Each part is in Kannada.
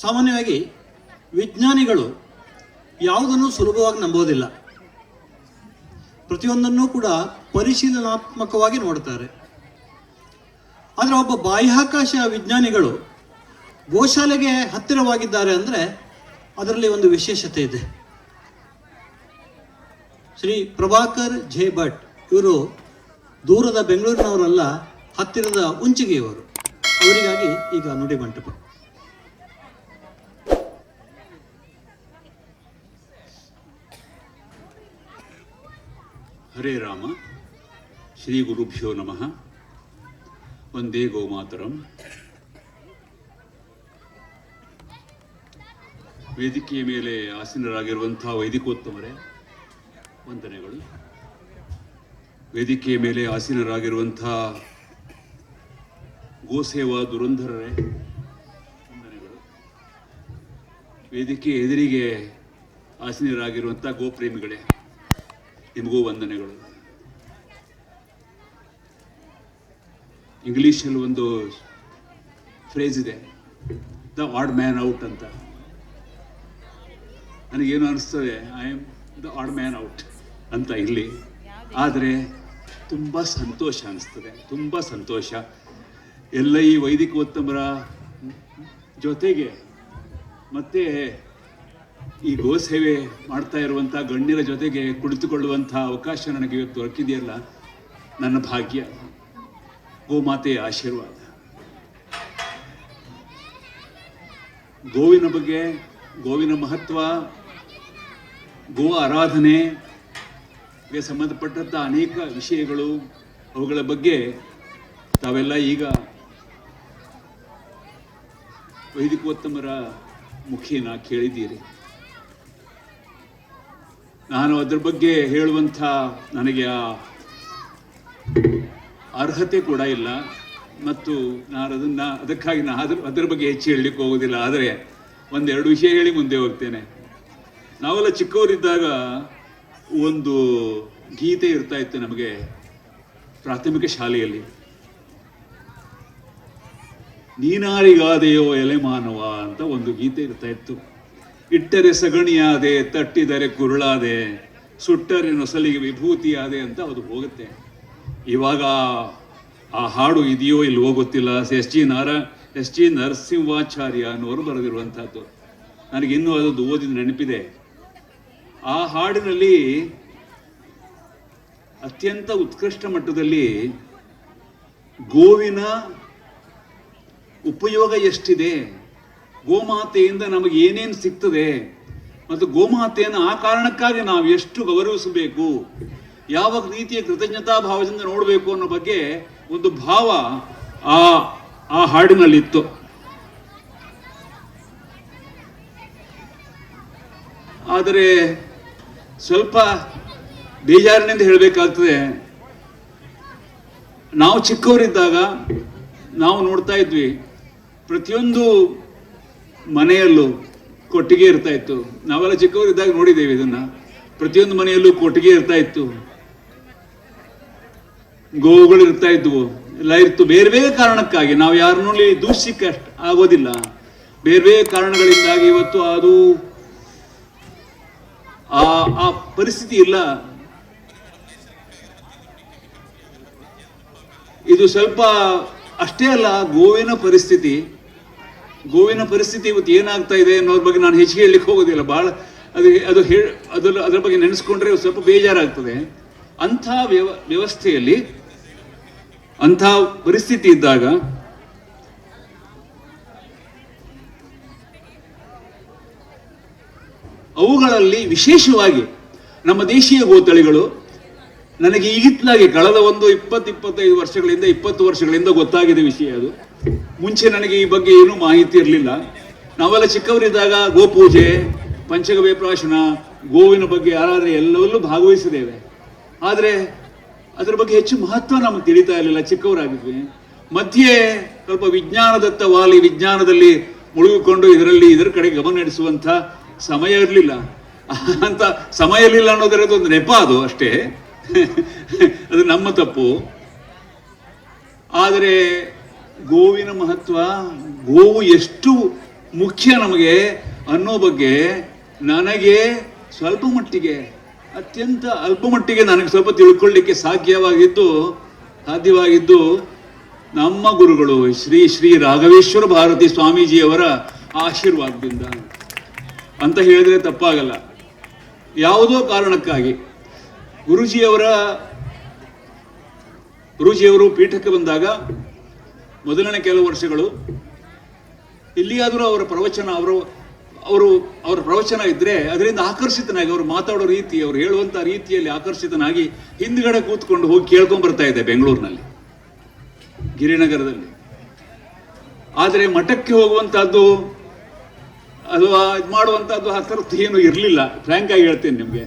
ಸಾಮಾನ್ಯವಾಗಿ ವಿಜ್ಞಾನಿಗಳು ಯಾವುದನ್ನು ಸುಲಭವಾಗಿ ನಂಬೋದಿಲ್ಲ. ಪ್ರತಿಯೊಂದನ್ನು ಕೂಡ ಪರಿಶೀಲನಾತ್ಮಕವಾಗಿ ನೋಡ್ತಾರೆ. ಆದರೆ ಒಬ್ಬ ಬಾಹ್ಯಾಕಾಶ ವಿಜ್ಞಾನಿಗಳು ಗೋಶಾಲೆಗೆ ಹತ್ತಿರವಾಗಿದ್ದಾರೆ ಅಂದರೆ ಅದರಲ್ಲಿ ಒಂದು ವಿಶೇಷತೆ ಇದೆ. ಶ್ರೀ ಪ್ರಭಾಕರ್ ಜೆ ಭಟ್ ಇವರು ದೂರದ ಬೆಂಗಳೂರಿನವರಲ್ಲ, ಹತ್ತಿರದ ಉಂಚಿಗೆಯವರು. ಅವರಿಗಾಗಿ ಈಗ ನುಡಿ ಮಂಟಪ. ಹರೇ ರಾಮ, ಶ್ರೀ ಗುರುಭ್ಯೋ ನಮಃ, ವಂದೇ ಗೋಮಾತರಂ. ವೇದಿಕೆಯ ಮೇಲೆ ಆಸೀನರಾಗಿರುವಂತಹ ವೈದಿಕೋತ್ತಮರೇ ವಂದನೆಗಳು. ವೇದಿಕೆಯ ಮೇಲೆ ಆಸೀನರಾಗಿರುವಂತಹ ಗೋಸೇವಾ ದುರಂಧರರೇ ವಂದನೆಗಳು. ವೇದಿಕೆ ಎದುರಿಗೆ ಆಸೀನರಾಗಿರುವಂಥ ಗೋಪ್ರೇಮಿಗಳೇ ನಿಮಗೂ ವಂದನೆಗಳು. ಇಂಗ್ಲೀಷಲ್ಲಿ ಒಂದು ಫ್ರೇಸ್ ಇದೆ, ದ ಆಡ್ ಮ್ಯಾನ್ ಔಟ್ ಅಂತ. ನನಗೇನು ಅನಿಸ್ತದೆ, I am the odd man out ಅಂತ ಇಲ್ಲಿ. ಆದರೆ ತುಂಬ ಸಂತೋಷ ಅನಿಸ್ತದೆ, ತುಂಬ ಸಂತೋಷ. ಎಲ್ಲ ಈ ವೈದಿಕೋತ್ತಮರ ಜೊತೆಗೆ ಮತ್ತೆ ಈ ಗೋಸೇವೆ ಮಾಡ್ತಾ ಇರುವಂಥ ಗಣ್ಯರ ಜೊತೆಗೆ ಕುಳಿತುಕೊಳ್ಳುವಂಥ ಅವಕಾಶ ನನಗೆ ಇವತ್ತು ದೊರಕಿದೆಯಲ್ಲ, ನನ್ನ ಭಾಗ್ಯ, ಗೋಮಾತೆಯ ಆಶೀರ್ವಾದ. ಗೋವಿನ ಬಗ್ಗೆ, ಗೋವಿನ ಮಹತ್ವ, ಗೋ ಆರಾಧನೆಗೆ ಸಂಬಂಧಪಟ್ಟಂಥ ಅನೇಕ ವಿಷಯಗಳು, ಅವುಗಳ ಬಗ್ಗೆ ತಾವೆಲ್ಲ ಈಗ ವೈದಿಕೋತ್ತಮರ ಮುಖೇನ ಕೇಳಿದ್ದೀರಿ. ನಾನು ಅದರ ಬಗ್ಗೆ ಹೇಳುವಂಥ ನನಗೆ ಅರ್ಹತೆ ಕೂಡ ಇಲ್ಲ, ಮತ್ತು ನಾನು ಅದಕ್ಕಾಗಿ ಅದರ ಬಗ್ಗೆ ಹೆಚ್ಚು ಹೇಳಲಿಕ್ಕೆ ಹೋಗೋದಿಲ್ಲ. ಆದರೆ ಒಂದೆರಡು ವಿಷಯ ಹೇಳಿ ಮುಂದೆ ಹೋಗ್ತೇನೆ. ನಾವೆಲ್ಲ ಚಿಕ್ಕವರಿದ್ದಾಗ ಒಂದು ಗೀತೆ ಇರ್ತಾ ಇತ್ತು ನಮಗೆ ಪ್ರಾಥಮಿಕ ಶಾಲೆಯಲ್ಲಿ. ನೀನಾರಿಗಾದೆಯೋ ಎಲೆ ಮಾನವ ಅಂತ ಒಂದು ಗೀತೆ ಇರ್ತಾ ಇತ್ತು. ಇಟ್ಟರೆ ಸಗಣಿಯಾದೆ, ತಟ್ಟಿದರೆ ಕುರುಳಾದೆ, ಸುಟ್ಟರೆ ನೊಸಲಿಗೆ ವಿಭೂತಿಯಾದೆ ಅಂತ ಅದು ಹೋಗುತ್ತೆ. ಇವಾಗ ಆ ಹಾಡು ಇದೆಯೋ ಇಲ್ವೋ ಗೊತ್ತಿಲ್ಲ. ಎಸ್ ಜಿ ನರಸಿಂಹಾಚಾರ್ಯ ಅನ್ನೋರು ಬರೆದಿರುವಂಥದ್ದು. ನನಗಿನ್ನೂ ಅದೊಂದು ಓದಿದ ನೆನಪಿದೆ. ಆ ಹಾಡಿನಲ್ಲಿ ಅತ್ಯಂತ ಉತ್ಕೃಷ್ಟ ಮಟ್ಟದಲ್ಲಿ ಗೋವಿನ ಉಪಯೋಗ ಎಷ್ಟಿದೆ, ಗೋಮಾತೆಯಿಂದ ನಮಗೆ ಏನೇನು ಸಿಗ್ತದೆ, ಮತ್ತು ಗೋಮಾತೆಯನ್ನು ಆ ಕಾರಣಕ್ಕಾಗಿ ನಾವು ಎಷ್ಟು ಗೌರವಿಸಬೇಕು, ಯಾವ ರೀತಿಯ ಕೃತಜ್ಞತಾ ಭಾವದಿಂದ ನೋಡಬೇಕು ಅನ್ನೋ ಬಗ್ಗೆ ಒಂದು ಭಾವ ಆ ಹಾಡಿನಲ್ಲಿತ್ತು. ಆದರೆ ಸ್ವಲ್ಪ ಬೇಜಾರಿನಿಂದ ಹೇಳಬೇಕಾಗ್ತದೆ, ನಾವು ಚಿಕ್ಕವರಿದ್ದಾಗ ನಾವು ನೋಡ್ತಾ ಇದ್ವಿ, ಪ್ರತಿಯೊಂದು ಮನೆಯಲ್ಲೂ ಕೊಟ್ಟಿಗೆ ಇರ್ತಾ ಇತ್ತು. ನಾವೆಲ್ಲ ಚಿಕ್ಕವರಿದ್ದಾಗ ನೋಡಿದ್ದೇವೆ ಇದನ್ನ. ಪ್ರತಿಯೊಂದು ಮನೆಯಲ್ಲೂ ಕೊಟ್ಟಿಗೆ ಇರ್ತಾ ಇತ್ತು, ಗೋವುಗಳು ಇರ್ತಾ ಇದ್ವು, ಎಲ್ಲ ಇತ್ತು. ಬೇರೆ ಬೇರೆ ಕಾರಣಕ್ಕಾಗಿ ನಾವು ಯಾರನ್ನೂ ದೂಷಿಕ ಆಗೋದಿಲ್ಲ. ಬೇರೆ ಬೇರೆ ಕಾರಣಗಳಿಂದಾಗಿ ಇವತ್ತು ಅದು ಆ ಪರಿಸ್ಥಿತಿ ಇಲ್ಲ. ಇದು ಸ್ವಲ್ಪ ಅಷ್ಟೇ ಅಲ್ಲ, ಗೋವಿನ ಪರಿಸ್ಥಿತಿ ಇವತ್ತು ಏನಾಗ್ತಾ ಇದೆ ಅನ್ನೋದ್ರ ಬಗ್ಗೆ ನಾನು ಹೆಚ್ಚಿಗೆ ಹೇಳಲಿಕ್ಕೆ ಹೋಗೋದಿಲ್ಲ. ಭಾಳ ಅದರ ಬಗ್ಗೆ ನೆನೆಸ್ಕೊಂಡ್ರೆ ಸ್ವಲ್ಪ ಬೇಜಾರಾಗ್ತದೆ. ಅಂಥ ವ್ಯವಸ್ಥೆಯಲ್ಲಿ, ಅಂಥ ಪರಿಸ್ಥಿತಿ ಇದ್ದಾಗ ಅವುಗಳಲ್ಲಿ ವಿಶೇಷವಾಗಿ ನಮ್ಮ ದೇಶೀಯ ಗೋತಳಿಗಳು ನನಗೆ ಈಗಿತ್ಲಾಗಿ ಕಳೆದ ಒಂದು 20-25 ವರ್ಷಗಳಿಂದ 20 ವರ್ಷಗಳಿಂದ ಗೊತ್ತಾಗಿದೆ ವಿಷಯ. ಅದು ಮುಂಚೆ ನನಗೆ ಈ ಬಗ್ಗೆ ಏನೂ ಮಾಹಿತಿ ಇರಲಿಲ್ಲ. ನಾವೆಲ್ಲ ಚಿಕ್ಕವರಿದ್ದಾಗ ಗೋಪೂಜೆ, ಪಂಚಗವ್ಯ ಪ್ರಾಶನ, ಗೋವಿನ ಬಗ್ಗೆ ಆರಾಧನೆ ಎಲ್ಲವಲ್ಲೂ ಭಾಗವಹಿಸಿದ್ದೇವೆ. ಆದರೆ ಅದರ ಬಗ್ಗೆ ಹೆಚ್ಚು ಮಹತ್ವ ನಮಗೆ ತಿಳಿತಾ ಇರಲಿಲ್ಲ, ಚಿಕ್ಕವರಾಗಿದ್ವಿ. ಮಧ್ಯೆ ಸ್ವಲ್ಪ ವಿಜ್ಞಾನದತ್ತ ವಾಲಿ, ವಿಜ್ಞಾನದಲ್ಲಿ ಮುಳುಗಿಕೊಂಡು ಇದರ ಕಡೆ ಗಮನ ನಡೆಸುವಂಥ ಸಮಯ ಇರಲಿಲ್ಲ. ಅಂತ ಸಮಯ ಇರಲಿಲ್ಲ ಅನ್ನೋದರದೊಂದು ನೆಪ, ಅದು ಅಷ್ಟೇ, ಅದು ನಮ್ಮ ತಪ್ಪು. ಆದರೆ ಗೋವಿನ ಮಹತ್ವ, ಗೋವು ಎಷ್ಟು ಮುಖ್ಯ ನಮಗೆ ಅನ್ನೋ ಬಗ್ಗೆ ನನಗೆ ಸ್ವಲ್ಪ ಮಟ್ಟಿಗೆ, ಅತ್ಯಂತ ಅಲ್ಪ ಮಟ್ಟಿಗೆ ನನಗೆ ಸ್ವಲ್ಪ ತಿಳ್ಕೊಳ್ಳಿಕ್ಕೆ ಸಾಧ್ಯವಾಗಿದ್ದು ನಮ್ಮ ಗುರುಗಳು ಶ್ರೀ ಶ್ರೀ ರಾಘವೇಶ್ವರ ಭಾರತಿ ಸ್ವಾಮೀಜಿಯವರ ಆಶೀರ್ವಾದದಿಂದ ಅಂತ ಹೇಳಿದ್ರೆ ತಪ್ಪಾಗಲ್ಲ. ಯಾವುದೋ ಕಾರಣಕ್ಕಾಗಿ ಗುರೂಜಿಯವರು ಪೀಠಕ್ಕೆ ಬಂದಾಗ ಮೊದಲನೇ ಕೆಲವು ವರ್ಷಗಳು ಇಲ್ಲಿಯಾದರೂ ಅವರ ಪ್ರವಚನ ಇದ್ರೆ ಅದರಿಂದ ಆಕರ್ಷಿತನಾಗಿ, ಅವರು ಮಾತಾಡೋ ರೀತಿ, ಅವರು ಹೇಳುವಂತ ರೀತಿಯಲ್ಲಿ ಆಕರ್ಷಿತನಾಗಿ ಹಿಂದ್ಗಡೆ ಕೂತ್ಕೊಂಡು ಹೋಗಿ ಕೇಳ್ಕೊಂಡ್ ಬರ್ತಾ ಇದ್ದೆ ಬೆಂಗಳೂರಿನಲ್ಲಿ, ಗಿರಿನಗರದಲ್ಲಿ. ಆದರೆ ಮಠಕ್ಕೆ ಹೋಗುವಂತಹದ್ದು ಅಥವಾ ಇದು ಮಾಡುವಂತಹದ್ದು ಆ ಥರದ್ದು ಏನು ಇರಲಿಲ್ಲ. ಫ್ರ್ಯಾಂಕ್ ಆಗಿ ಹೇಳ್ತೇನೆ ನಿಮಗೆ.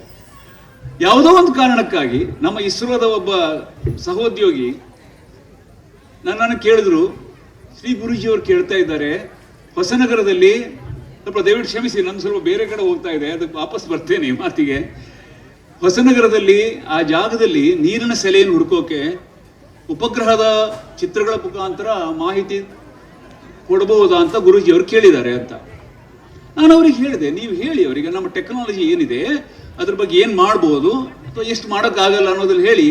ಯಾವುದೋ ಒಂದು ಕಾರಣಕ್ಕಾಗಿ ನಮ್ಮ ಇಸ್ರೋದ ಒಬ್ಬ ಸಹೋದ್ಯೋಗಿ ನನ್ನನ್ನು ಕೇಳಿದ್ರು, ಶ್ರೀ ಗುರೂಜಿಯವರು ಕೇಳ್ತಾ ಇದ್ದಾರೆ ಹೊಸನಗರದಲ್ಲಿ, ಸ್ವಲ್ಪ ದಯವಿಟ್ಟು ಕ್ಷಮಿಸಿ, ನಾನು ಸ್ವಲ್ಪ ಬೇರೆ ಕಡೆ ಹೋಗ್ತಾ ಇದೆ, ಅದಕ್ಕೆ ವಾಪಸ್ ಬರ್ತೇನೆ ಈ ಮಾತಿಗೆ. ಹೊಸನಗರದಲ್ಲಿ ಆ ಜಾಗದಲ್ಲಿ ನೀರಿನ ಸೆಲೆಯನ್ನು ಹುಡುಕೋಕೆ ಉಪಗ್ರಹದ ಚಿತ್ರಗಳ ಮುಖಾಂತರ ಮಾಹಿತಿ ಕೊಡಬಹುದಾ ಅಂತ ಗುರೂಜಿಯವರು ಕೇಳಿದ್ದಾರೆ ಅಂತ. ನಾನು ಅವ್ರಿಗೆ ಹೇಳಿದೆ, ನೀವು ಹೇಳಿ ಅವರಿಗೆ ನಮ್ಮ ಟೆಕ್ನಾಲಜಿ ಏನಿದೆ, ಅದ್ರ ಬಗ್ಗೆ ಏನು ಮಾಡ್ಬೋದು ಅಥವಾ ಎಷ್ಟು ಮಾಡೋಕ್ಕಾಗಲ್ಲ ಅನ್ನೋದ್ರಲ್ಲಿ ಹೇಳಿ.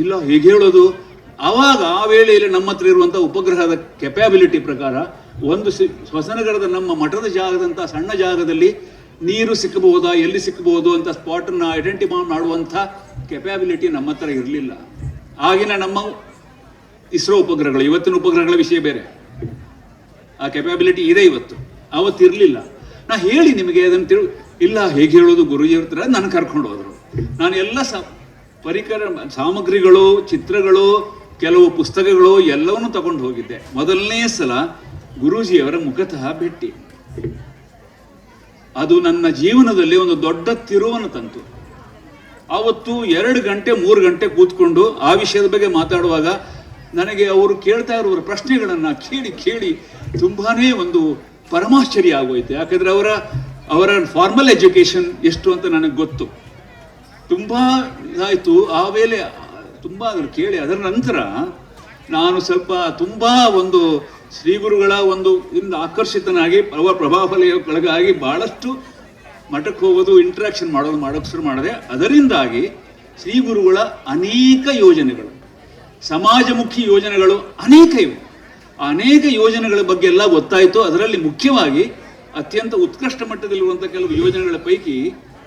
ಇಲ್ಲ, ಹೇಗೆ ಹೇಳೋದು? ಆವಾಗ ಆ ವೇಳೆಯಲ್ಲಿ ನಮ್ಮ ಹತ್ರ ಇರುವಂಥ ಉಪಗ್ರಹದ ಕೆಪ್ಯಾಬಿಲಿಟಿ ಪ್ರಕಾರ ಹೊಸನಗರದ ನಮ್ಮ ಮಠದ ಜಾಗದಂಥ ಸಣ್ಣ ಜಾಗದಲ್ಲಿ ನೀರು ಸಿಕ್ಕಬಹುದಾ, ಎಲ್ಲಿ ಸಿಕ್ಕಬಹುದು ಅಂತ ಸ್ಪಾಟನ್ನು ಐಡೆಂಟಿಫೈ ಮಾಡುವಂಥ ಕೆಪ್ಯಾಬಿಲಿಟಿ ನಮ್ಮ ಹತ್ರ ಇರಲಿಲ್ಲ. ಆಗಿನ ನಮ್ಮ ಇಸ್ರೋ ಉಪಗ್ರಹಗಳು, ಇವತ್ತಿನ ಉಪಗ್ರಹಗಳ ವಿಷಯ ಬೇರೆ, ಆ ಕೆಪ್ಯಾಬಿಲಿಟಿ ಇದೆ ಇವತ್ತು, ಅವತ್ತಿರಲಿಲ್ಲ. ನಾ ಹೇಳಿ ನಿಮಗೆ ಅದನ್ನು ಇಲ್ಲ ಹೇಗೆ ಹೇಳೋದು ಗುರುಜಿ ಇರ್ತಾರೆ, ನಾನು ಕರ್ಕೊಂಡು ಹೋದರು. ನಾನು ಎಲ್ಲ ಪರಿಕರ ಸಾಮಗ್ರಿಗಳು, ಚಿತ್ರಗಳು, ಕೆಲವು ಪುಸ್ತಕಗಳು ಎಲ್ಲವನ್ನೂ ತಗೊಂಡು ಹೋಗಿದ್ದೆ. ಮೊದಲನೇ ಸಲ ಗುರೂಜಿಯವರ ಮುಖತಃ ಭೇಟಿ, ಅದು ನನ್ನ ಜೀವನದಲ್ಲಿ ಒಂದು ದೊಡ್ಡ ತಿರುವನ್ನು ತಂತು. ಆವತ್ತು 2 ಗಂಟೆ 3 ಗಂಟೆ ಕೂತ್ಕೊಂಡು ಆ ವಿಷಯದ ಬಗ್ಗೆ ಮಾತಾಡುವಾಗ ನನಗೆ ಅವರು ಕೇಳ್ತಾ ಇರುವವರ ಪ್ರಶ್ನೆಗಳನ್ನು ಕೇಳಿ ತುಂಬಾನೇ ಒಂದು ಪರಮಾಶ್ಚರ್ಯ ಆಗೋಯ್ತು. ಯಾಕಂದ್ರೆ ಅವರ ಫಾರ್ಮಲ್ ಎಜುಕೇಶನ್ ಎಷ್ಟು ಅಂತ ನನಗೆ ಗೊತ್ತು. ತುಂಬಾ ಇದಾಯ್ತು ಆ ವೇಳೆ, ತುಂಬಾ ಅದನ್ನು ಕೇಳಿ. ಅದರ ನಂತರ ನಾನು ಸ್ವಲ್ಪ ತುಂಬಾ ಒಂದು ಶ್ರೀ ಗುರುಗಳ ಒಂದು ಇಂದ ಆಕರ್ಷಿತನಾಗಿ ಅವರ ಪ್ರಭಾವಗಳಿಗೆ ಬಹಳಷ್ಟು ಮಠಕ್ಕೆ ಹೋಗೋದು, ಇಂಟ್ರಾಕ್ಷನ್ ಮಾಡೋಕೆ ಶುರು ಮಾಡಿದೆ. ಅದರಿಂದಾಗಿ ಶ್ರೀ ಗುರುಗಳ ಅನೇಕ ಯೋಜನೆಗಳು, ಸಮಾಜಮುಖಿ ಯೋಜನೆಗಳು ಅನೇಕ ಇವೆ. ಅನೇಕ ಯೋಜನೆಗಳ ಬಗ್ಗೆ ಎಲ್ಲ ಗೊತ್ತಾಯಿತು. ಅದರಲ್ಲಿ ಮುಖ್ಯವಾಗಿ ಅತ್ಯಂತ ಉತ್ಕೃಷ್ಟ ಮಟ್ಟದಲ್ಲಿರುವಂಥ ಕೆಲವು ಯೋಜನೆಗಳ ಪೈಕಿ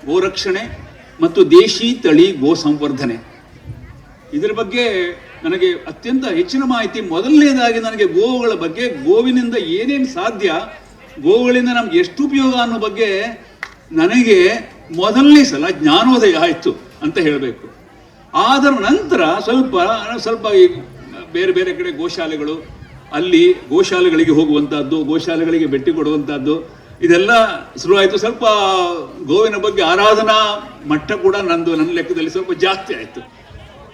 ಗೋರಕ್ಷಣೆ ಮತ್ತು ದೇಶಿ ತಳಿ ಗೋ ಸಂವರ್ಧನೆ, ಇದರ ಬಗ್ಗೆ ನನಗೆ ಅತ್ಯಂತ ಹೆಚ್ಚಿನ ಮಾಹಿತಿ. ಮೊದಲನೇದಾಗಿ ನನಗೆ ಗೋವುಗಳ ಬಗ್ಗೆ, ಗೋವಿನಿಂದ ಏನೇನು ಸಾಧ್ಯ, ಗೋವುಗಳಿಂದ ನಮ್ಗೆ ಎಷ್ಟು ಉಪಯೋಗ ಅನ್ನೋ ಬಗ್ಗೆ ನನಗೆ ಮೊದಲನೇ ಸಲ ಜ್ಞಾನೋದಯ ಆಯಿತು ಅಂತ ಹೇಳಬೇಕು. ಅದರ ನಂತರ ಸ್ವಲ್ಪ ಬೇರೆ ಬೇರೆ ಕಡೆ ಗೋಶಾಲೆಗಳು, ಅಲ್ಲಿ ಗೋಶಾಲೆಗಳಿಗೆ ಹೋಗುವಂಥದ್ದು, ಗೋಶಾಲೆಗಳಿಗೆ ಭೇಟಿ ಕೊಡುವಂಥದ್ದು, ಇದೆಲ್ಲ ಶುರುವಾಯಿತು. ಸ್ವಲ್ಪ ಗೋವಿನ ಬಗ್ಗೆ ಆರಾಧನಾ ಮಟ್ಟ ಕೂಡ ನನ್ನ ಲೆಕ್ಕದಲ್ಲಿ ಸ್ವಲ್ಪ ಜಾಸ್ತಿ ಆಯಿತು.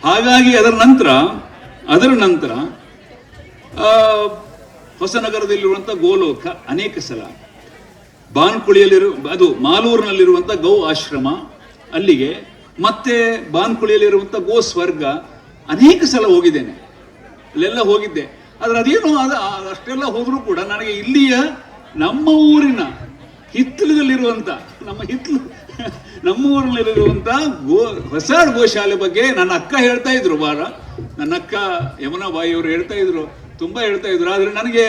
ಹಾಗಾಗಿ ಅದರ ನಂತರ ಹೊಸನಗರದಲ್ಲಿರುವಂಥ ಗೋಲೋಕ ಅನೇಕ ಸಲ, ಅದು ಮಾಲೂರಿನಲ್ಲಿರುವಂಥ ಗೋ ಆಶ್ರಮ ಅಲ್ಲಿಗೆ, ಮತ್ತೆ ಬಾನ್ಕುಳಿಯಲ್ಲಿರುವಂಥ ಗೋ ಸ್ವರ್ಗ ಅನೇಕ ಸಲ ಹೋಗಿದ್ದೇನೆ. ಅಲ್ಲೆಲ್ಲ ಹೋಗಿದ್ದೆ. ಆದರೆ ಅದೇನು ಅಷ್ಟೆಲ್ಲ ಹೋದರೂ ಕೂಡ ನನಗೆ ಇಲ್ಲಿಯ ನಮ್ಮ ಊರಿನ ಹಿತ್ತಲದಲ್ಲಿರುವಂಥ ನಮ್ಮ ಊರಿನಲ್ಲಿರುವಂಥ ಹೊಸ ಗೋಶಾಲೆ ಬಗ್ಗೆ ನನ್ನ ಅಕ್ಕ ಹೇಳ್ತಾ ಇದ್ರು. ನನ್ನ ಅಕ್ಕ ಯಮುನಾಬಾಯಿ ಅವರು ಹೇಳ್ತಾ ಇದ್ರು, ತುಂಬ ಹೇಳ್ತಾ ಇದ್ರು. ಆದರೆ ನನಗೆ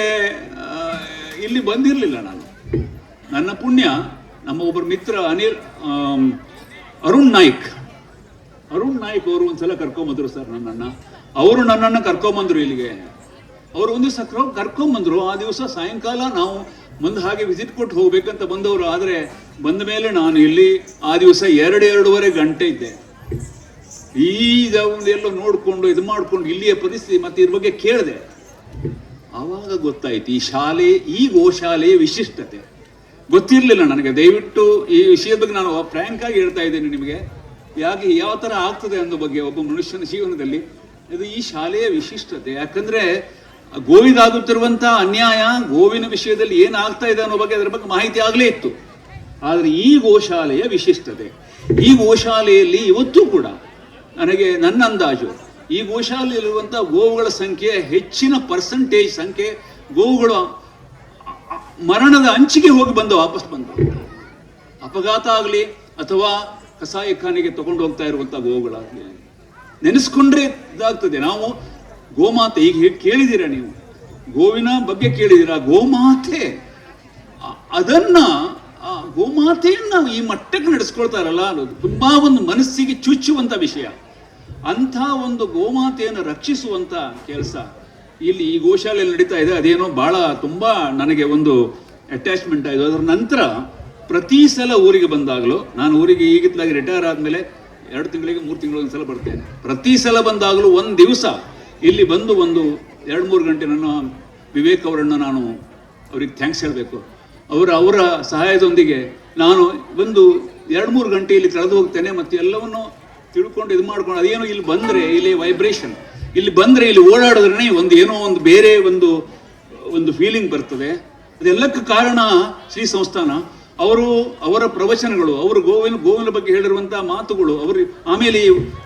ಇಲ್ಲಿ ಬಂದಿರಲಿಲ್ಲ. ನನ್ನ ಪುಣ್ಯ, ನಮ್ಮ ಒಬ್ಬರು ಮಿತ್ರ ಅರುಣ್ ನಾಯ್ಕ್ ಅವರು ಒಂದ್ಸಲ ಕರ್ಕೊಂಬಂದ್ರು ಸರ್ ಅವರು ನನ್ನನ್ನು ಕರ್ಕೊಂಬಂದ್ರು ಇಲ್ಲಿಗೆ. ಅವರು ಒಂದು ದಿವಸ ಕರ್ಕೊಂಬಂದ್ರು. ಆ ದಿವಸ ಸಾಯಂಕಾಲ ನಾವು ಮುಂದೆ ಹಾಗೆ ವಿಸಿಟ್ ಕೊಟ್ಟು ಹೋಗ್ಬೇಕಂತ ಬಂದವರು. ಆದರೆ ಬಂದ ಮೇಲೆ ನಾನು ಇಲ್ಲಿ ಆ ದಿವಸ 2-2.5 ಗಂಟೆ ಇದ್ದೆ. ಎಲ್ಲೋ ನೋಡ್ಕೊಂಡು ಇದು ಮಾಡ್ಕೊಂಡು ಇಲ್ಲಿಯ ಪರಿಸ್ಥಿತಿ ಮತ್ತೆ ಇದ್ರ ಬಗ್ಗೆ ಕೇಳಿದೆ. ಆವಾಗ ಗೊತ್ತಾಯ್ತು ಈ ಗೋಶಾಲೆಯ ವಿಶಿಷ್ಟತೆ. ಗೊತ್ತಿರಲಿಲ್ಲ ನನಗೆ. ದಯವಿಟ್ಟು ಈ ವಿಷಯದ ಬಗ್ಗೆ ನಾನು ಫ್ರ್ಯಾಂಕ್ ಆಗಿ ಹೇಳ್ತಾ ಇದ್ದೇನೆ ನಿಮಗೆ, ಯಾವ ಥರ ಆಗ್ತದೆ ಅನ್ನೋ ಬಗ್ಗೆ ಒಬ್ಬ ಮನುಷ್ಯನ ಜೀವನದಲ್ಲಿ. ಇದು ಈ ಶಾಲೆಯ ವಿಶಿಷ್ಟತೆ. ಯಾಕಂದ್ರೆ ಗೋವಿಗಾಗುತ್ತಿರುವಂಥ ಅನ್ಯಾಯ, ಗೋವಿನ ವಿಷಯದಲ್ಲಿ ಏನಾಗ್ತಾ ಇದೆ ಅನ್ನೋ ಬಗ್ಗೆ ಅದರ ಬಗ್ಗೆ ಮಾಹಿತಿ ಆಗಲೇ ಇತ್ತು. ಆದರೆ ಈ ಗೋಶಾಲೆಯ ವಿಶಿಷ್ಟತೆ, ಈ ಗೋಶಾಲೆಯಲ್ಲಿ ಇವತ್ತೂ ಕೂಡ ನನಗೆ ನನ್ನ ಅಂದಾಜು ಈ ಗೋಶಾಲೆಯಲ್ಲಿರುವಂಥ ಗೋವುಗಳ ಸಂಖ್ಯೆ ಹೆಚ್ಚಿನ ಪರ್ಸೆಂಟೇಜ್ ಸಂಖ್ಯೆ ಗೋವುಗಳು ಮರಣದ ಅಂಚಿಗೆ ಹೋಗಿ ಬಂದು ವಾಪಸ್ ಬಂದು ಅಪಘಾತ ಆಗಲಿ ಅಥವಾ ಕಸಾಯಿಖಾನೆಗೆ ತಗೊಂಡು ಹೋಗ್ತಾ ಇರುವಂಥ ಗೋವುಗಳಾಗಲಿ ನೆನೆಸ್ಕೊಂಡ್ರೆ ಇದಾಗ್ತದೆ. ನಾವು ಗೋಮಾತೆ ಈಗ ಹೇಗೆ ಕೇಳಿದ್ದೀರಾ ನೀವು, ಗೋವಿನ ಬಗ್ಗೆ ಕೇಳಿದ್ದೀರಾ, ಗೋಮಾತೆ ಅದನ್ನ ಆ ಗೋಮಾತೆಯನ್ನ ಈ ಮಟ್ಟಕ್ಕೆ ನಡೆಸ್ಕೊಳ್ತಾರಲ್ಲ ಅನ್ನೋದು ತುಂಬಾ ಒಂದು ಮನಸ್ಸಿಗೆ ಚುಚ್ಚುವಂತ ವಿಷಯ. ಅಂಥ ಒಂದು ಗೋಮಾತೆಯನ್ನು ರಕ್ಷಿಸುವಂತ ಕೆಲಸ ಇಲ್ಲಿ ಈ ಗೋಶಾಲೆಯಲ್ಲಿ ನಡೀತಾ ಇದೆ. ಅದೇನೋ ಬಹಳ ತುಂಬಾ ನನಗೆ ಒಂದು ಅಟ್ಯಾಚ್ಮೆಂಟ್ ಆಯಿತು. ಅದರ ನಂತರ ಪ್ರತಿ ಸಲ ಊರಿಗೆ ಬಂದಾಗಲೂ, ನಾನು ಊರಿಗೆ ಈಗಿತ್ತಲಾಗಿ ರಿಟೈರ್ ಆದಮೇಲೆ 2 ತಿಂಗಳಿಗೆ 3 ತಿಂಗಳಿಗೆ ಒಂದ್ಸಲ ಬರ್ತೇನೆ. ಪ್ರತಿ ಸಲ ಬಂದಾಗಲೂ ಒಂದು ದಿವಸ ಇಲ್ಲಿ ಬಂದು ಒಂದು 2-3 ಗಂಟೆ ನನ್ನ ವಿವೇಕ್ ಅವರನ್ನು ನಾನು ಅವ್ರಿಗೆ ಥ್ಯಾಂಕ್ಸ್ ಹೇಳಬೇಕು. ಅವರ ಸಹಾಯದೊಂದಿಗೆ ನಾನು ಒಂದು 2-3 ಗಂಟೆ ಇಲ್ಲಿ ಕಳೆದು ಹೋಗ್ತೇನೆ ಮತ್ತು ಎಲ್ಲವನ್ನು ತಿಳ್ಕೊಂಡು ಇದು ಮಾಡ್ಕೊಂಡು, ಅದೇನೋ ಇಲ್ಲಿ ಬಂದರೆ ಇಲ್ಲಿ ವೈಬ್ರೇಷನ್, ಇಲ್ಲಿ ಬಂದರೆ ಇಲ್ಲಿ ಓಡಾಡಿದ್ರೆ ಏನೋ ಒಂದು ಬೇರೆ ಒಂದು ಫೀಲಿಂಗ್ ಬರ್ತದೆ. ಅದೆಲ್ಲಕ್ಕೆ ಕಾರಣ ಶ್ರೀ ಸಂಸ್ಥಾನ. ಅವರ ಪ್ರವಚನಗಳು, ಅವರು ಗೋವಿನ ಬಗ್ಗೆ ಹೇಳಿರುವಂತಹ ಮಾತುಗಳು, ಆಮೇಲೆ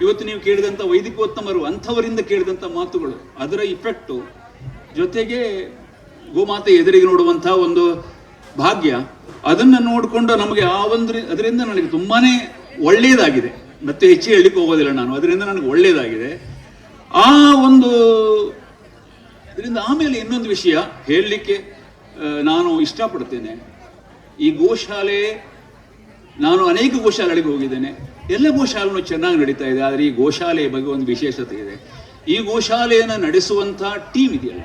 ಇವತ್ತು ನೀವು ಕೇಳಿದಂಥ ವೈದಿಕೋತ್ತಮರು ಅಂಥವರಿಂದ ಕೇಳಿದಂಥ ಮಾತುಗಳು, ಅದರ ಇಫೆಕ್ಟು ಜೊತೆಗೆ ಗೋಮಾತೆ ಎದುರಿಗೆ ನೋಡುವಂತಹ ಒಂದು ಭಾಗ್ಯ, ಅದನ್ನು ನೋಡಿಕೊಂಡು ನಮಗೆ ಅದರಿಂದ ನನಗೆ ತುಂಬಾನೇ ಒಳ್ಳೆಯದಾಗಿದೆ. ಮತ್ತೆ ಹೆಚ್ಚು ಹೇಳಲಿಕ್ಕೆ ಹೋಗೋದಿಲ್ಲ ನಾನು, ಅದರಿಂದ ನನಗೆ ಒಳ್ಳೆಯದಾಗಿದೆ. ಇದರಿಂದ ಆಮೇಲೆ ಇನ್ನೊಂದು ವಿಷಯ ಹೇಳಲಿಕ್ಕೆ ನಾನು ಇಷ್ಟಪಡ್ತೇನೆ. ಈ ಗೋಶಾಲೆ, ನಾನು ಅನೇಕ ಗೋಶಾಲೆಗಳಿಗೆ ಹೋಗಿದ್ದೇನೆ, ಎಲ್ಲ ಗೋಶಾಲೆನೂ ಚೆನ್ನಾಗಿ ನಡೀತಾ ಇದೆ. ಆದರೆ ಈ ಗೋಶಾಲೆಯ ಬಗ್ಗೆ ಒಂದು ವಿಶೇಷತೆ ಇದೆ. ಈ ಗೋಶಾಲೆಯನ್ನು ನಡೆಸುವಂಥ ಟೀಮ್ ಇದೆಯಲ್ಲ,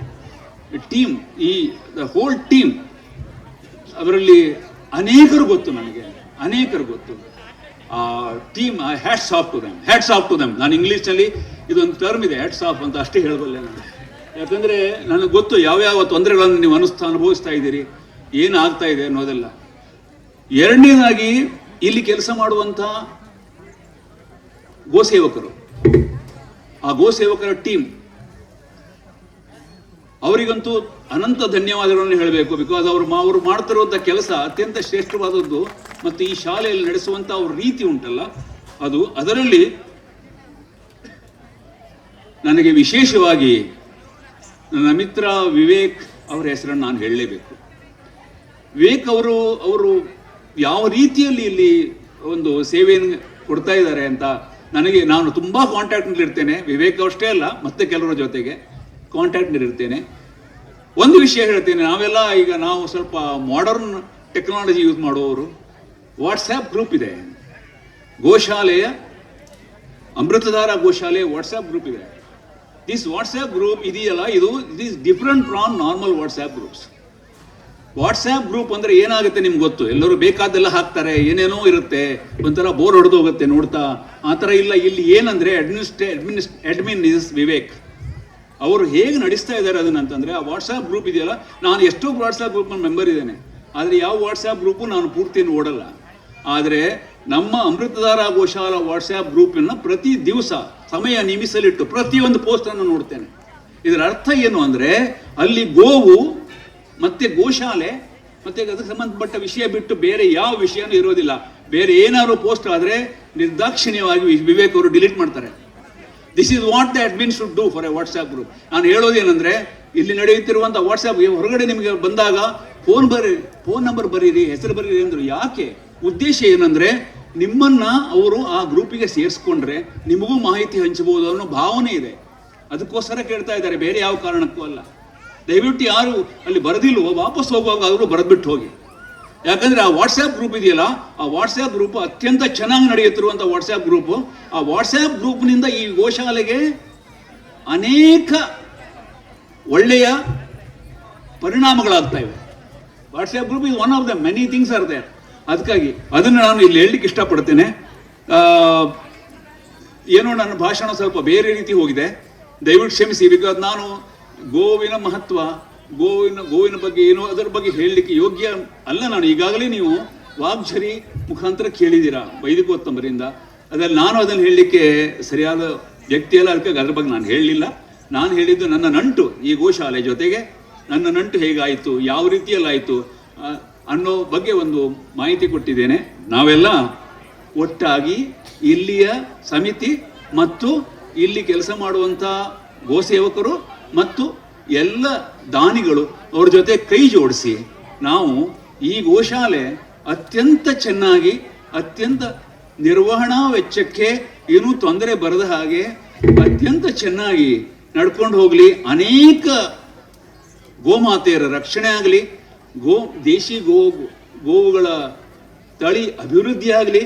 ಟೀಮ್, ದ ಹೋಲ್ ಟೀಮ್, ಅವರಲ್ಲಿ ಅನೇಕರು ಗೊತ್ತು ನನಗೆ, ಅನೇಕರು ಗೊತ್ತು. ಆ team, hats off to them. ನಾನು ಇಂಗ್ಲೀಷ್ನಲ್ಲಿ ಇದೊಂದು ಟರ್ಮ್ ಇದೆ, ಹ್ಯಾಟ್ಸ್ ಆಫ್ ಅಂತ, ಅಷ್ಟೇ ಹೇಳಬಲ್ಲೆ ನಾನು. ಯಾಕಂದರೆ ನನಗೆ ಗೊತ್ತು ಯಾವ್ಯಾವ ತೊಂದರೆಗಳನ್ನು ನೀವು ಅನುಭವಿಸ್ತಾ ಇದ್ದೀರಿ, ಏನಾಗ್ತಾ ಇದೆ ಅನ್ನೋದೆಲ್ಲ. ಎರಡನೇದಾಗಿ ಇಲ್ಲಿ ಕೆಲಸ ಮಾಡುವಂಥ ಗೋಸೇವಕರು, ಆ ಗೋಸೇವಕರ ಟೀಮ್, ಅವರಿಗಂತೂ ಅನಂತ ಧನ್ಯವಾದಗಳನ್ನು ಹೇಳಬೇಕು. ಬಿಕಾಸ್ ಅವರು ಮಾಡ್ತಿರುವಂಥ ಕೆಲಸ ಅತ್ಯಂತ ಶ್ರೇಷ್ಠವಾದದ್ದು. ಮತ್ತು ಈ ಶಾಲೆಯಲ್ಲಿ ನಡೆಸುವಂಥ ಅವ್ರ ರೀತಿ ಉಂಟಲ್ಲ, ಅದರಲ್ಲಿ ನನಗೆ ವಿಶೇಷವಾಗಿ ನನ್ನ ಮಿತ್ರ ವಿವೇಕ್ ಅವರ ಹೆಸರನ್ನು ನಾನು ಹೇಳಲೇಬೇಕು. ವಿವೇಕ್ ಅವರು ಯಾವ ರೀತಿಯಲ್ಲಿ ಇಲ್ಲಿ ಒಂದು ಸೇವೆಯನ್ನು ಕೊಡ್ತಾ ಇದ್ದಾರೆ ಅಂತ ನಾನು ತುಂಬ ಕಾಂಟ್ಯಾಕ್ಟ್ನಲ್ಲಿರ್ತೇನೆ. ವಿವೇಕ್ ಅಷ್ಟೇ ಅಲ್ಲ, ಮತ್ತೆ ಕೆಲವರ ಜೊತೆಗೆ ಕಾಂಟ್ಯಾಕ್ಟ್ನಲ್ಲಿರ್ತೇನೆ. ಒಂದು ವಿಷಯ ಹೇಳ್ತೇನೆ, ನಾವು ಸ್ವಲ್ಪ ಮಾಡರ್ನ್ ಟೆಕ್ನಾಲಜಿ ಯೂಸ್ ಮಾಡುವವರು. ವಾಟ್ಸ್ಆ್ಯಪ್ ಗ್ರೂಪ್ ಇದೆ, ಗೋಶಾಲೆಯ ಅಮೃತಧಾರ ಗೋಶಾಲೆಯ ವಾಟ್ಸ್ಆ್ಯಪ್ ಗ್ರೂಪ್ ಇದೆ. ದಿಸ್ ವಾಟ್ಸ್ಆ್ಯಪ್ ಗ್ರೂಪ್ ಇದೆಯಲ್ಲ, ಇದು is different from normal WhatsApp groups. WhatsApp group ಅಂದರೆ ಏನಾಗುತ್ತೆ ನಿಮ್ಗೆ ಗೊತ್ತು, ಎಲ್ಲರೂ ಬೇಕಾದೆಲ್ಲ ಹಾಕ್ತಾರೆ, ಏನೇನೋ ಇರುತ್ತೆ, ಒಂಥರ ಬೋರ್ ಹೊಡೆದು ಹೋಗುತ್ತೆ ನೋಡ್ತಾ. ಆ ಥರ ಇಲ್ಲ. ಇಲ್ಲಿ ಏನಂದರೆ ಅಡ್ಮಿನ್ ಇಸ್ ವಿವೇಕ್. ಅವರು ಹೇಗೆ ನಡೆಸ್ತಾ ಇದ್ದಾರೆ ಅದನ್ನಂತಂದರೆ, ಆ ವಾಟ್ಸ್ಆ್ಯಪ್ ಗ್ರೂಪ್ ಇದೆಯಲ್ಲ, ನಾನು ಎಷ್ಟೋ ವಾಟ್ಸ್ಆ್ಯಪ್ ಗ್ರೂಪ್ನ ಮೆಂಬರ್ ಇದ್ದೇನೆ, ಆದರೆ ಯಾವ ವಾಟ್ಸ್ಆ್ಯಪ್ ಗ್ರೂಪು ನಾನು ಪೂರ್ತಿಯನ್ನು ಓಡಲ್ಲ. ಆದರೆ ನಮ್ಮ ಅಮೃತಧಾರ ಗೋಶಾಲಾ ವಾಟ್ಸ್ಆ್ಯಪ್ ಗ್ರೂಪನ್ನು ಪ್ರತಿ ದಿವಸ ಸಮಯ ನಿಮಿಸಲಿಟ್ಟು ಪ್ರತಿಯೊಂದು ಪೋಸ್ಟನ್ನು ನೋಡ್ತೇನೆ. ಇದರ ಅರ್ಥ ಏನು ಅಂದರೆ, ಅಲ್ಲಿ ಗೋವು ಮತ್ತೆ ಗೋಶಾಲೆ ಮತ್ತೆ ಅದಕ್ಕೆ ಸಂಬಂಧಪಟ್ಟ ವಿಷಯ ಬಿಟ್ಟು ಬೇರೆ ಯಾವ ವಿಷಯನೂ ಇರೋದಿಲ್ಲ. ಬೇರೆ ಏನಾದ್ರು ಪೋಸ್ಟ್ ಆದರೆ ನಿರ್ದಾಕ್ಷಿಣ್ಯವಾಗಿ ವಿವೇಕ್ ಅವರು ಡಿಲೀಟ್ ಮಾಡ್ತಾರೆ. This is what the admin should do for A WhatsApp group. ನಾನು ಹೇಳೋದೇನೆಂದರೆ, ಇಲ್ಲಿ ನಡೆಯುತ್ತಿರುವಂಥ ವಾಟ್ಸ್ಆ್ಯಪ್ ಹೊರಗಡೆ ನಿಮಗೆ ಬಂದಾಗ ಫೋನ್ ನಂಬರ್ ಬರೀರಿ, ಹೆಸರು ಬರೀರಿ ಅಂದರು. ಯಾಕೆ? ಉದ್ದೇಶ ಏನಂದರೆ, ನಿಮ್ಮನ್ನ ಅವರು ಆ ಗ್ರೂಪಿಗೆ ಸೇರಿಸ್ಕೊಂಡ್ರೆ ನಿಮಗೂ ಮಾಹಿತಿ ಹಂಚಬಹುದು ಅನ್ನೋ ಭಾವನೆ ಇದೆ. ಅದಕ್ಕೋಸ್ಕರ ಕೇಳ್ತಾ ಇದ್ದಾರೆ, ಬೇರೆ ಯಾವ ಕಾರಣಕ್ಕೂ ಅಲ್ಲ. ದಯವಿಟ್ಟು ಯಾರು ಅಲ್ಲಿ ಬರೆದಿಲ್ವೋ ವಾಪಸ್ ಹೋಗುವಾಗ ಅವರು ಬರೆದ್ಬಿಟ್ಟು ಹೋಗಿ. ಯಾಕಂದ್ರೆ ಆ ವಾಟ್ಸ್ಆ್ಯಪ್ ಗ್ರೂಪ್ ಇದೆಯಲ್ಲ, ಆ ವಾಟ್ಸ್ಆ್ಯಪ್ ಗ್ರೂಪ್ ಅತ್ಯಂತ ಚೆನ್ನಾಗಿ ನಡೆಯುತ್ತಿರುವಂಥ ವಾಟ್ಸ್ಆ್ಯಪ್ ಗ್ರೂಪು. ಆ ವಾಟ್ಸ್ಆ್ಯಪ್ ಗ್ರೂಪ್ನಿಂದ ಈ ಗೋಶಾಲೆಗೆ ಅನೇಕ ಒಳ್ಳೆಯ ಪರಿಣಾಮಗಳಾಗ್ತಾ ಇವೆ. WhatsApp group is one of the many things are there. ಅದಕ್ಕಾಗಿ ಅದನ್ನು ನಾನು ಇಲ್ಲಿ ಹೇಳಲಿಕ್ಕೆ ಇಷ್ಟಪಡ್ತೇನೆ. ಏನೋ ನನ್ನ ಭಾಷಣ ಸ್ವಲ್ಪ ಬೇರೆ ರೀತಿ ಹೋಗಿದೆ, ದಯವಿಟ್ಟು ಕ್ಷಮಿಸಿ. ಬಿಕಾಸ್ ನಾನು ಗೋವಿನ ಮಹತ್ವ, ಗೋವಿನ ಬಗ್ಗೆ ಏನೋ ಅದರ ಬಗ್ಗೆ ಹೇಳಲಿಕ್ಕೆ ಯೋಗ್ಯ ಅಲ್ಲ ನಾನು. ಈಗಾಗಲೇ ನೀವು ವಾಗ್ಝರಿ ಮುಖಾಂತರ ಕೇಳಿದ್ದೀರಾ ವೈದಿಕೋತ್ತಮರಿಂದ. ಅದರಲ್ಲಿ ನಾನು ಅದನ್ನು ಹೇಳಲಿಕ್ಕೆ ಸರಿಯಾದ ವ್ಯಕ್ತಿ ಅಲ್ಲ, ಅದಕ್ಕಾಗಿ ಅದ್ರ ಬಗ್ಗೆ ನಾನು ಹೇಳಲಿಲ್ಲ. ನಾನು ಹೇಳಿದ್ದು ನನ್ನ ನಂಟು ಈ ಗೋಶಾಲೆ ಜೊತೆಗೆ, ನನ್ನ ನಂಟು ಹೇಗಾಯಿತು, ಯಾವ ರೀತಿಯಲ್ಲಾಯಿತು ಅನ್ನೋ ಬಗ್ಗೆ ಒಂದು ಮಾಹಿತಿ ಕೊಟ್ಟಿದ್ದೇನೆ. ನಾವೆಲ್ಲ ಒಟ್ಟಾಗಿ ಇಲ್ಲಿಯ ಸಮಿತಿ ಮತ್ತು ಇಲ್ಲಿ ಕೆಲಸ ಮಾಡುವಂಥ ಗೋಸೇವಕರು ಮತ್ತು ಎಲ್ಲ ದಾನಿಗಳು ಅವ್ರ ಜೊತೆ ಕೈ ಜೋಡಿಸಿ ನಾವು ಈ ಗೋಶಾಲೆ ಅತ್ಯಂತ ಚೆನ್ನಾಗಿ, ಅತ್ಯಂತ ನಿರ್ವಹಣಾ ವೆಚ್ಚಕ್ಕೆ ಏನೂ ತೊಂದರೆ ಬರದ ಹಾಗೆ ಅತ್ಯಂತ ಚೆನ್ನಾಗಿ ನಡ್ಕೊಂಡು ಹೋಗಲಿ, ಅನೇಕ ಗೋಮಾತೆಯರ ರಕ್ಷಣೆ ಆಗಲಿ, ದೇಶಿ ಗೋವುಗಳ ತಳಿ ಅಭಿವೃದ್ಧಿ ಆಗಲಿ,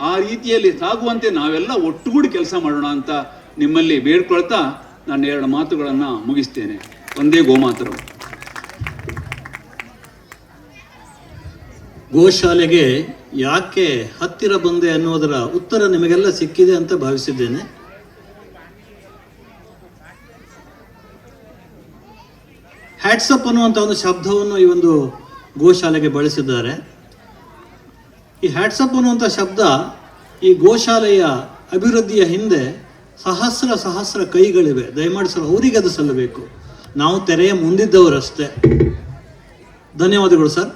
ಆ ರೀತಿಯಲ್ಲಿ ಸಾಗುವಂತೆ ನಾವೆಲ್ಲ ಒಟ್ಟುಗೂಡಿ ಕೆಲಸ ಮಾಡೋಣ ಅಂತ ನಿಮ್ಮಲ್ಲಿ ಬೇಡ್ಕೊಳ್ತಾ ನಾನು 2 ಮಾತುಗಳನ್ನು ಮುಗಿಸ್ತೇನೆ. ಒಂದೇ ಗೋಮಾತರಂ. ಗೋಶಾಲೆಗೆ ಯಾಕೆ ಹತ್ತಿರ ಬಂದೆ ಅನ್ನೋದರ ಉತ್ತರ ನಿಮಗೆಲ್ಲ ಸಿಕ್ಕಿದೆ ಅಂತ ಭಾವಿಸಿದ್ದೇನೆ. ಹ್ಯಾಟ್ಸಪ್ ಅನ್ನುವಂಥ ಒಂದು ಶಬ್ದವನ್ನು ಈ ಒಂದು ಗೋಶಾಲೆಗೆ ಬಳಸಿದ್ದಾರೆ. ಈ ಹ್ಯಾಟ್ಸಪ್ ಅನ್ನುವಂಥ ಶಬ್ದ ಈ ಗೋಶಾಲೆಯ ಅಭಿವೃದ್ಧಿಯ ಹಿಂದೆ ಸಹಸ್ರ ಕೈಗಳಿವೆ. ದಯಮಾಡಿ ಸರ್ ಅವರಿಗೆ ಅದು ಸಲ್ಲಬೇಕು. ನಾವು ತೆರೆಯ ಮುಂದಿದ್ದವರಷ್ಟೇ. ಧನ್ಯವಾದಗಳು ಸರ್.